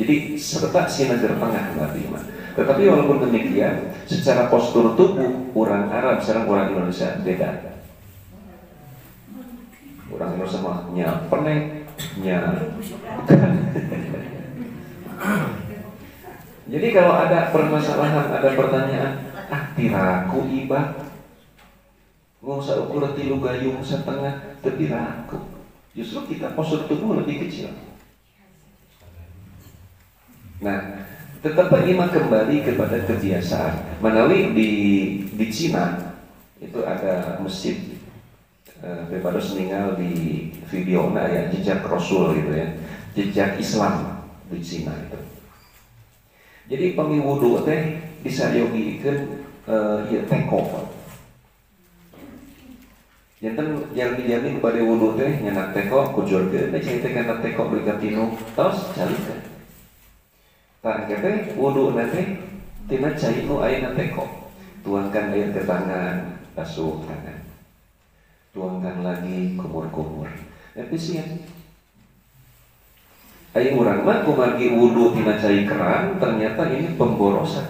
Jadi serta simeger tengah Nabi mah. Tetapi walaupun demikian, secara postur tubuh orang Arab sekarang orang Indonesia beda. Orang Indonesia mah nya penek, nya jadi kalau ada permasalahan, ada pertanyaan, tiraku ibad, nggak usah ukur tilu gayung setengah, tiraku. Justru kita postur tubuh lebih kecil. Nah, tetapi ini kembali kepada kebiasaan. Menawi di Cina itu ada masjid daripada meninggal di video ya jejak Rasul gitu ya, jejak Islam di Cina itu. Jadi pami wudu teh disayogikeun ieu teko. Janten jalmi-jalmi kepada wudu teh nyenak teko kujurkeun teh cai teh kana teko beli ka tinu tos calikeun. Tah teh wudu teh tina cai nu aya na teko. Tuangkan air ke tangan, basuh tangan. Tuangkan lagi kumur-kumur. Efisien. Aing urang mah kumargi wudu tina cai keran ternyata ini pemborosan.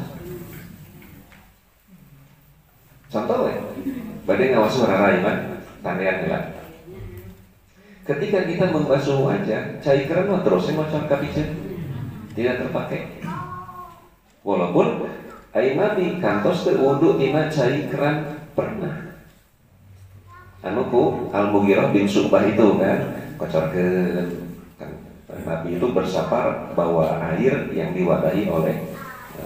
Contoh ya, badai ngawas rarai mah tanean lah. Ketika kita membasuh wajah, cai keran mah terus macam kapiceun tidak terpakai. Walaupun aing Nabi kantos teu wudu tina cai keran pernah. Anu ku Al-Mughirah bin Syu'bah itu kan kocorkeun. Nabi itu bersafar bawa air yang diwadahi oleh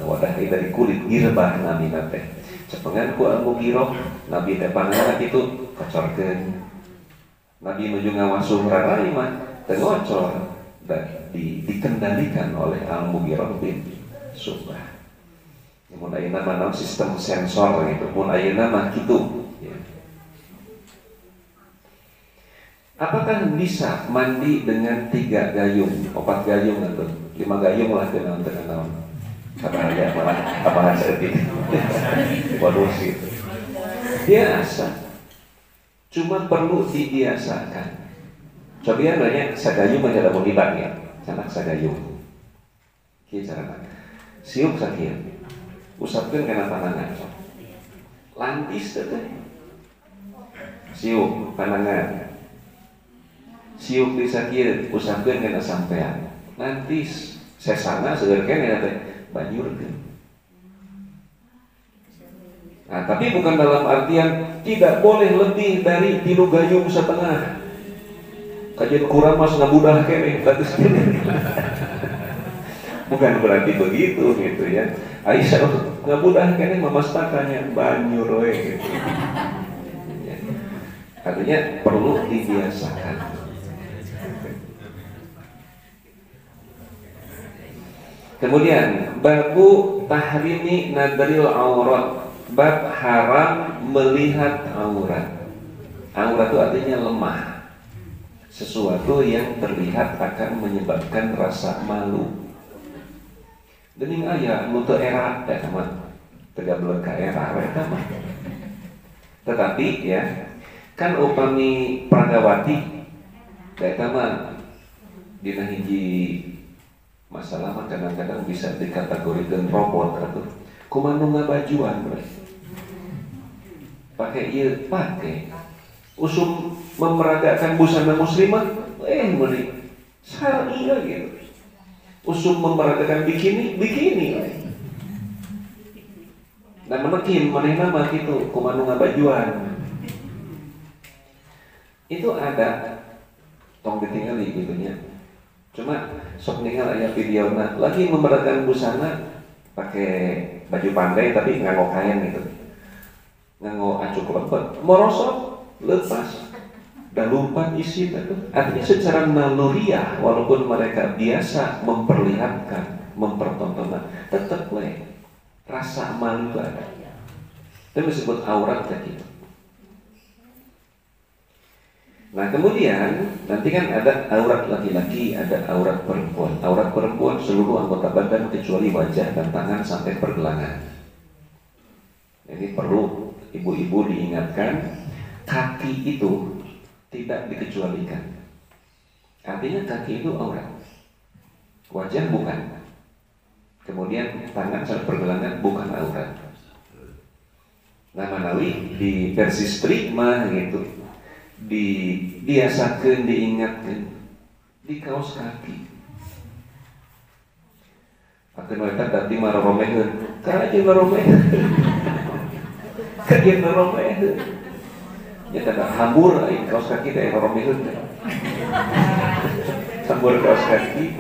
wadah dari kulit girbah Nabi teh. Cepengan ku Al-Mughirah Nabi teh panganak itu kocorkeun. Nabi nuju ngawasuh rarai mah teu ngocor dan dikendalikan oleh Al-Mughirah bin Syu'bah. Mun ayeuna mah sistem sensor gitu, mun ayeuna mah kitu. Ya. Apakah bisa mandi dengan 3 gayung, 4 gayung atau 5 gayung lah kenal. Apa aja malah apa seperti itu. Waduh sih. Biasa. Cuma perlu dibiasakan. Coba nanya sagayung aja ada mau ya. Sanak sagayung. Kieu carana. Siuk sakieu. Usapkeun kana panangan. Lantis teh. Siuk panangan. Siuk di sakieu usapkeun kana sampean. Lantis sesana seueur keneh teh banjurkeun. Nah, tapi bukan dalam artian tidak boleh lebih dari 3 gayung setengah. Kajian kurang mas ngabudah keneh bukan berarti begitu gitu ya. Aisyah ngabudah keneh mamastakannya banjur we gitu. Ya. Artinya perlu dibiasakan. Kemudian babu tahrimi nadril aurat, bab haram melihat aurat. Aurat itu artinya lemah, sesuatu yang terlihat akan menyebabkan rasa malu. Dening aya nu teu era teh mah, teu belum ka era eta mah. Tetapi ya, kan upami Pragawati eta mah dina hiji masalah mah kadang-kadang bisa dikategorikan robot atau kumandu ngabajuan pakai ieu pakai usum memeragakan busana muslimah meuli syar'i gitu usum memeragakan bikini dan menekin manehna mah kitu kumandu ngabajuan itu ada tong ditinggali gitunya. Cuma sok ningal aya videona lagi memeragakan busana pakai baju pandai tapi nganggo kain gitu. Nganggo acuk lepet, morosot, lepas. Dan lupa isi itu. Artinya secara naluriah walaupun mereka biasa memperlihatkan, mempertontonkan, tetap rasa malu itu ada. Itu disebut aurat gitu. Nah kemudian nanti kan ada aurat laki-laki, ada aurat perempuan. Aurat perempuan seluruh anggota badan kecuali wajah dan tangan sampai pergelangan. Ini perlu ibu-ibu diingatkan, kaki itu tidak dikecualikan. Artinya kaki itu aurat, wajah bukan. Kemudian tangan sampai pergelangan bukan aurat. Nah manawi di versi strik mah gitu. Dibiasakan, diingatkan di kaos kaki. Akan mereka tadi marah romeheun, kajian romeheun, kajian romeheun. Ya tidak hambur, kaos kaki dari romeheun. Hambur kaos kaki,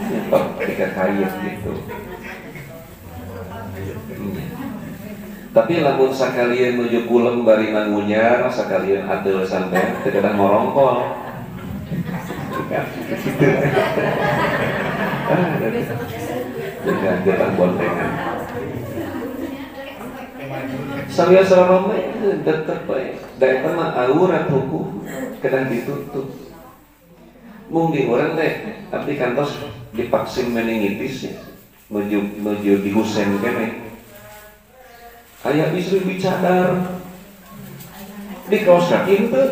nyetok ketika kain gitu. Tapi lamun sakalian menuju kulem bari nangunyar, sakalian adel sampai terkadang morongkol. Dengan kita bontengan. Sambil seromai tetap baik. Dari mah aurat hukum kadang ditutup. Mung di orang teh, abdi kantos divaksin meningitis ya, menuju dihusen kene. Ayah istri bicadar di kaos kaki itu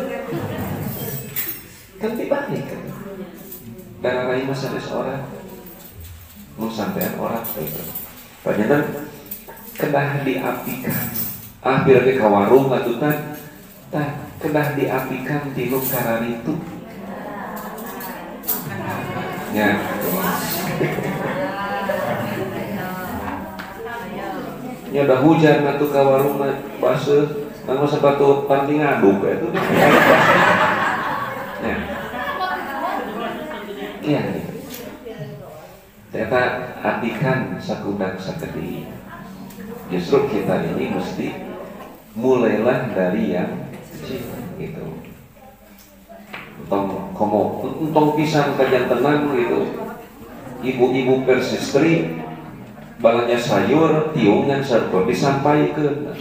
kan dibalik kan darah lain masa seorang mau sampean orang itu ternyata kedah diapikan berarti ke warung atutan kedah diapikan di lukaran itu ya nya udah hujan atuh ka warung baseuh nanggo sepatu panting ngaduk itu ya iya ternyata apikan sakudak sakedi justru kita ini mesti mulailah dari yang kecil gitu entong pisan kajian tenang gitu ibu-ibu persistri balanya sayur, tiungan serta disampaikan.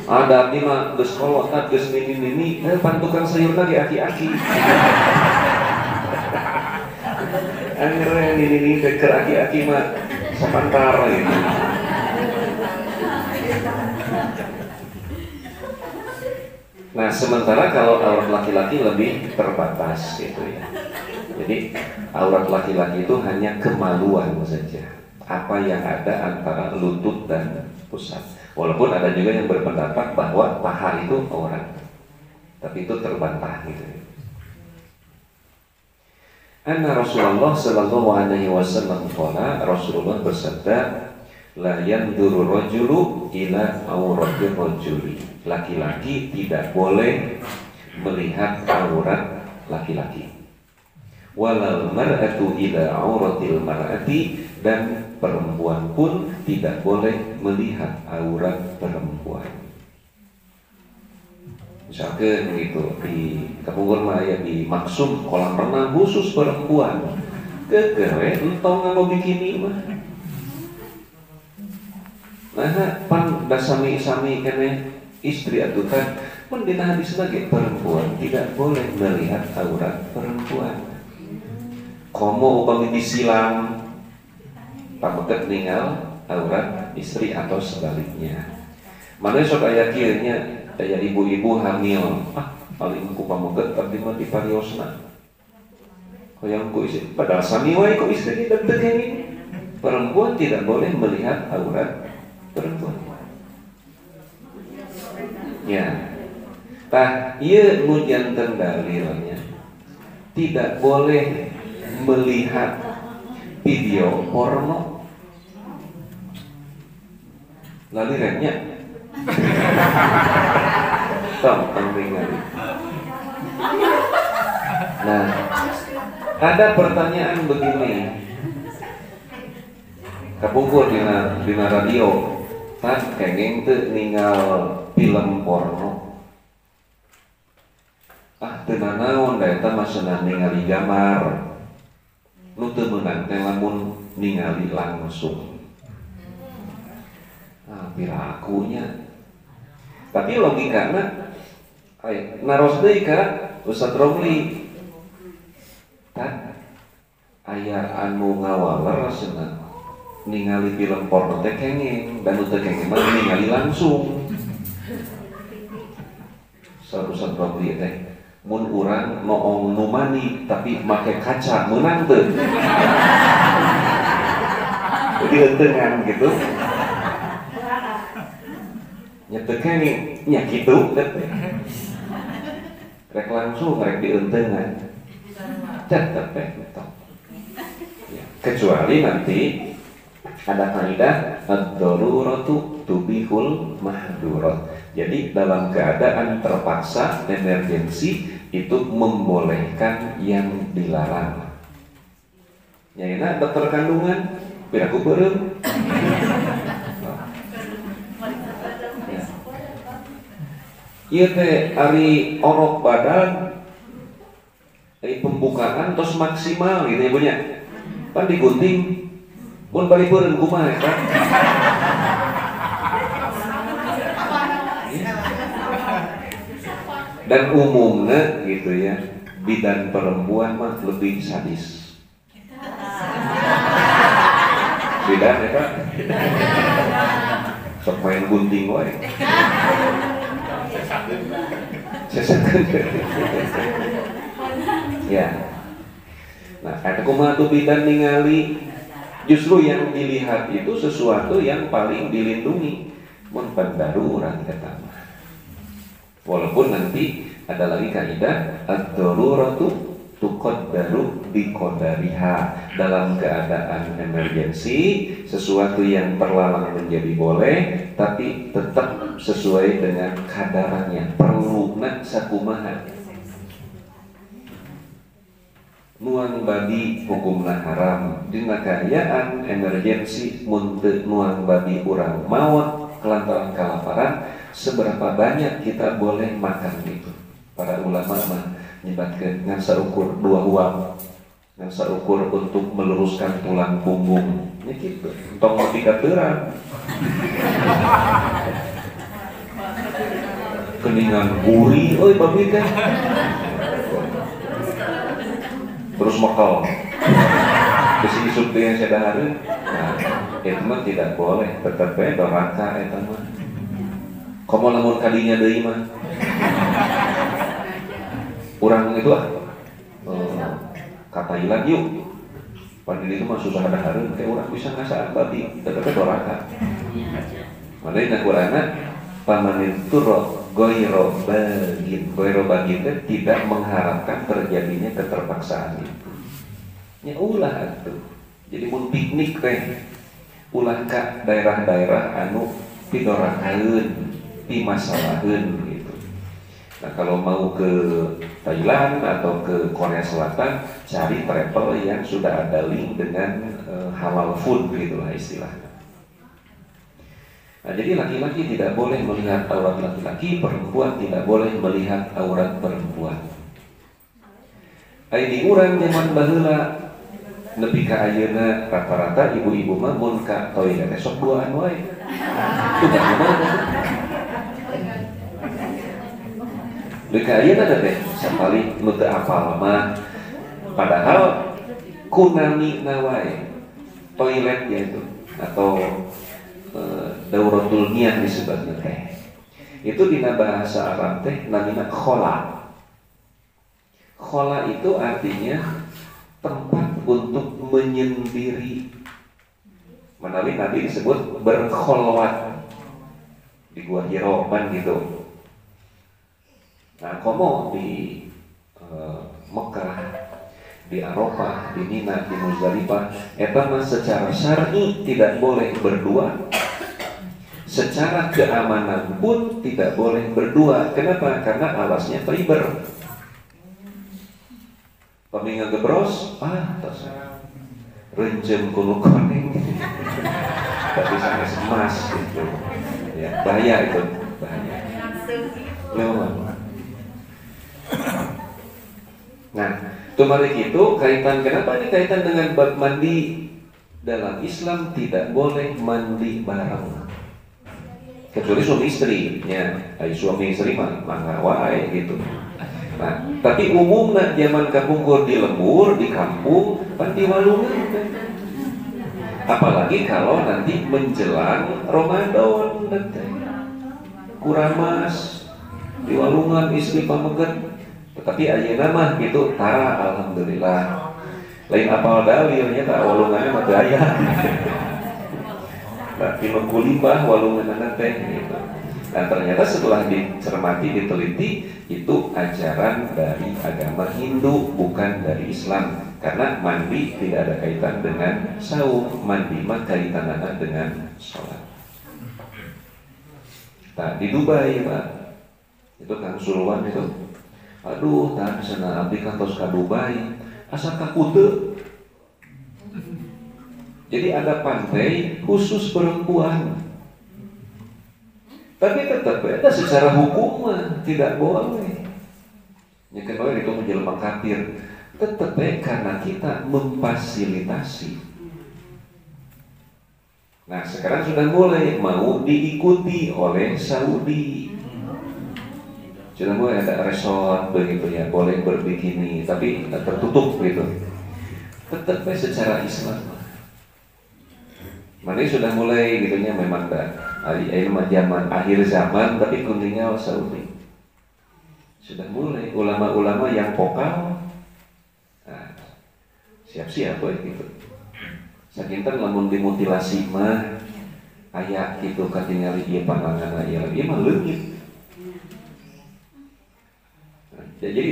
Ada abdi mah geus kolotat geus nini pantukan sayur lagi aki-aki. Akhirnya nini deker aki-aki mah sapantara gitu. Nah, sementara kalau aurat laki-laki lebih terbatas gitu ya. Jadi aurat laki-laki itu hanya kemaluan saja. Apa yang ada antara lutut dan pusat. Walaupun ada juga yang berpendapat bahwa paha itu aurat. Tapi itu terbantah gitu ya. Anna Rasulullah sallallahu alaihi wasallam qala, Rasulullah bersabda, la yanzuru rajulu ila auratir rajuli. Laki-laki tidak boleh melihat aurat laki-laki. Walal mar'atu ila auratil mar'ati, dan perempuan pun tidak boleh melihat aurat perempuan. Misalkan gitu di Kapungkur Maya di Maksum kolam renang khusus perempuan, kekere entong nganggo bikini mah. Nah, pan dasami-sami kene istri atau kan pun ditahan sebagai perempuan tidak boleh melihat aurat perempuan. Komo upami disilang pameget ninggal aurat istri atau sebaliknya. Mana sok aya kieu nya aya ibu-ibu hamil, paling ku pameget tapi mah di pariosna. Hoyong ku istri padahal sami wae ku istri kita ini. Perempuan tidak boleh melihat aurat perempuan. Ya. Tah ieu nu janten dalilnya. Tidak boleh melihat video porno. Lalu remnya tong ningali. Nah, ada pertanyaan begini. Kapungkur dina radio, tan kenging teu ninggal film porno. Teu nanaon da eta mah senang ningali gambar. Nu teu meunang teh lamun ningali langsung. Pirakunya. Tapi logikana naros deui ka Ustaz Romli. Kan aya anu ngawaler cenah ningali film porno teh kenging dan teu kenging mah ningali langsung. Ustaz Romli teh mun urang noong nu mani tapi make kaca meunang teu. Jadi hentengan gitu. Nyetekan nya kitu rek langsung rek diuntengan tetep betul ya. Kecuali nanti ada kaidah ad-daruratu tubihul mahdurat. Jadi dalam keadaan terpaksa emergensi itu membolehkan yang dilarang. Nyaina dokter kandungan piraku beureum. Ieu teh ari orok badan, ari pembukaan tos maksimal gitu ya punya. Pan digunting, pun balik beureun kumaha eta. Dan umumnya gitu ya, bidan perempuan mah lebih sadis. Bidan ya Pak? Sok main gunting wae. Ya. Nah, kata kumaha tuh bidan ningali, justru yang dilihat itu sesuatu yang paling dilindungi. Mun darurat kata mah. Walaupun nanti ada lagi kaidah ad-daruratu tuqaddaru biqadariha. Dalam keadaan emergensi, sesuatu yang terlarang menjadi boleh, tapi tetap sesuai dengan kadarannya. Perluna sakumaha. Nuang badi hukumna haram. Dina kaayaan emergensi mun teu nuang badi urang maot kelantaran kalaparan, seberapa banyak kita boleh makan itu. Para ulama mah nyebatkeun ngan saukur 2 uang, ngan saukur untuk meluruskan tulang punggung. Nya kitu. Tong ngopi ka teurang. keningan gurih, oi babi teh. Terus mekal. Terus isuk teh yang sadahareun. Nah, itu mah tidak boleh, tetep bae doraka eta mah. Komo lamun kadinya deui mah. Urang itu ka Thailand yuk. Pada itu mah susah dadahareun teh urang bisa ngasaan babi, tetep doraka. Mane kurana pamanin turro goiro bagin tidak mengharapkan terjadinya keterpaksaan itu. Ya ulah atuh. Jadi mun piknik teh ulah ka daerah-daerah anu pidorakaeun, pimasalaheun gitu. Nah, kalau mau ke Thailand atau ke Korea Selatan, cari travel yang sudah ada link dengan halal food gitulah istilahnya. Nah, jadi laki-laki tidak boleh melihat aurat laki-laki, perempuan tidak boleh melihat aurat perempuan. Ai urang zaman baheula nepi ka ayeuna rata-rata ibu-ibu mah mun ka toilet sok duaan wae. Itu gimana? Deuk ka ayeuna teh sapali nu teu apal mah padahal kunamina wae toilet yaitu atau dauratul niyah disebutnya teh. Itu dina bahasa Arab teh namina khola. Khola itu artinya tempat untuk menyendiri. Menawi Nabi disebut berkholwat di gua Hiro kan gitu. Nah, komo di Mekah, di Arafah, di Mina, di Muzdalifah, eta mah secara syar'i tidak boleh berdua. Secara keamanan pun tidak boleh berdua. Kenapa? Karena alasnya fiber. Paminga gebros, tos rencem kuno koneng, tapi sangat emas gitu. Ya, bahaya itu, bahaya. Lewat. Nah, kemarin itu kaitan kenapa ini kaitan dengan bab mandi dalam Islam tidak boleh mandi bareng. Kecuali suami istri, ya, suami istri mah wae gitu. Nah, tapi umumnya zaman kapungkur di lembur, di kampung, kan di walungan. Apalagi kalau nanti menjelang Ramadan nanti. Kuramas di walungan istri pameget. Tetapi ayeuna mah gitu tara alhamdulillah. Lain apal dalilnya tak walungannya mah gaya. Tapi mengkulimbah walungan teh gitu. Dan ternyata setelah dicermati, diteliti, itu ajaran dari agama Hindu, bukan dari Islam. Karena mandi tidak ada kaitan dengan saum, mandi mah kaitanana dengan sholat. Nah, di Dubai Pak, itu Kang Sulwan itu, aduh, tak sana abdi kantos ka Dubai, asa kakute. Jadi ada pantai khusus perempuan. Tapi tetap beda secara hukum tidak boleh. Yang kedua itu menjelma kafir. Tetap karena kita memfasilitasi. Nah, sekarang sudah mulai mau diikuti oleh Saudi. Sudah mulai ada resort begitu ya, boleh berbikini, tapi tertutup gitu. Tetap secara Islam. Mana sudah mulai gitunya memang ini zaman akhir zaman tapi kuningnya Saudi. Sudah mulai ulama-ulama yang vokal. Nah, siap-siap gitu. Sakinten lamun dimutilasi mah aya gitu katingali ieu pandangan aya ieu mah leungit. Nah, jadi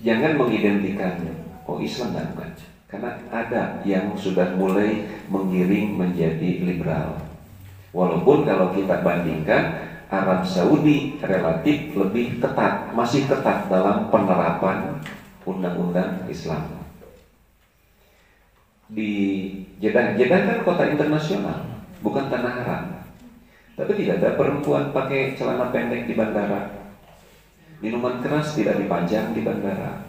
jangan mengidentikan Islam dan bukan. Karena ada yang sudah mulai menggiring menjadi liberal. Walaupun kalau kita bandingkan Arab Saudi relatif lebih ketat, masih ketat dalam penerapan undang-undang Islam. Di Jeddah kan kota internasional, bukan tanah haram. Tapi tidak ada perempuan pakai celana pendek di bandara. Minuman keras tidak dipajang di bandara.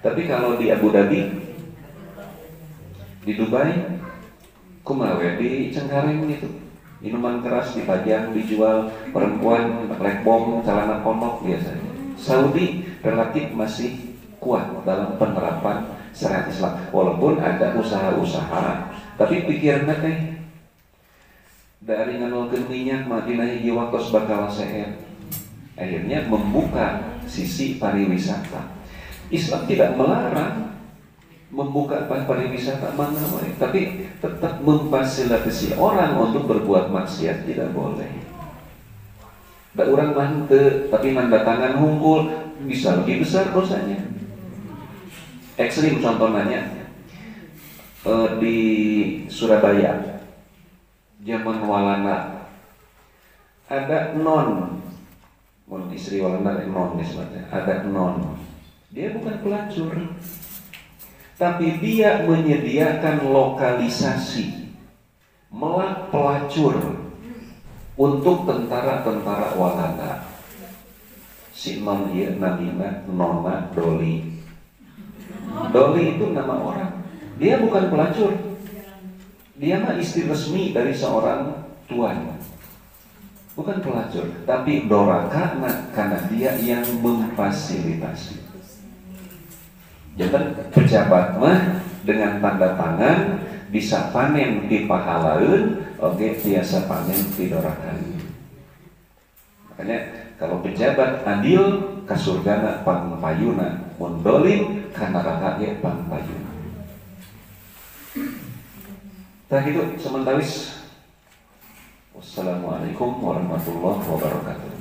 Tapi kalau di Abu Dhabi, di Dubai, kumaha di Cengkareng itu Minuman keras dipajang, dijual, perempuan black bom, celana pondok biasanya. Saudi relatif masih kuat dalam penerapan syariat Islam, walaupun ada usaha-usaha, tapi pikirannya teh dari nganulkeun minyak Madinah hiji waktos bakal seer. Akhirnya membuka sisi pariwisata. Islam tidak melarang membuka pariwisata mana wae, tapi tetap memfasilitasi orang untuk berbuat maksiat tidak boleh. Da urang mah henteu, tapi nanda tangan hungkul bisa lebih besar dosanya. Ekstrim contohnya di Surabaya zaman walana ada non istri walana non misalnya, ada non, dia bukan pelacur, tapi dia menyediakan lokalisasi melak pelacur untuk tentara-tentara walana. Si non ieu namina Nona Doli. Doli itu nama orang. Dia bukan pelacur. Dia mah istri resmi dari seorang tuan. Bukan pelacur, tapi doraka karena dia yang memfasilitasi. Jadi pejabat mah dengan tanda tangan bisa panen di pahalaeun, oke biasa panen di dorakan. Makanya kalau pejabat adil kasurgana pangpayuna, mun dolim kana neraka ge pangpayuna. Tah itu sementawis. Wassalamualaikum warahmatullahi wabarakatuh.